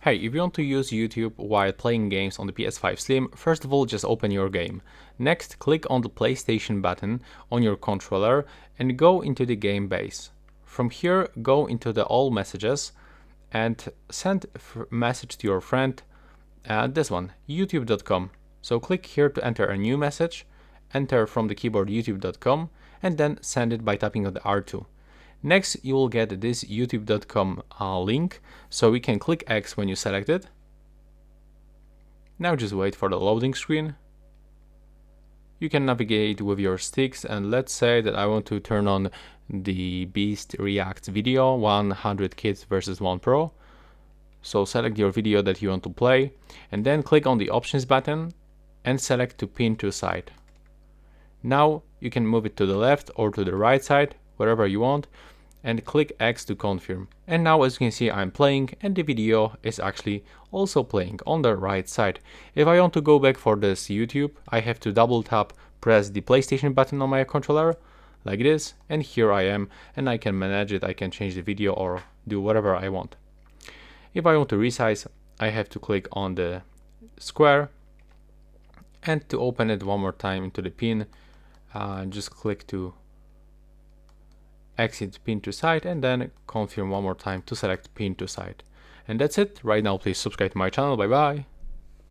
Hey, if you want to use YouTube while playing games on the PS5 Slim, first of all just open your game. Next, click on the PlayStation button on your controller and go into the game base. From here, go into the all messages and send a message to your friend, this one, youtube.com. So click here to enter a new message, enter from the keyboard youtube.com and then send it by tapping on the R2. Next, you will get this youtube.com link, so you can click X when you select it. Now just wait for the loading screen. You can navigate with your sticks, and let's say that I want to turn on the Beast Reacts video, 100 kids versus 1 pro. So select your video that you want to play, and then click on the options button and select to pin to side. Now you can move it to the left or to the right side, wherever you want, and click X to confirm. And now as you can see, I'm playing and the video is actually also playing on the right side. If I want to go back for this YouTube, I have to double tap, press the PlayStation button on my controller like this, and here I am, and I can manage it. I can change the video or do whatever I want. If I want to resize, I have to click on the square, and to open it one more time into the pin, just click to exit pin to side and then confirm one more time to select pin to side. And that's it. Right now, please subscribe to my channel. Bye bye.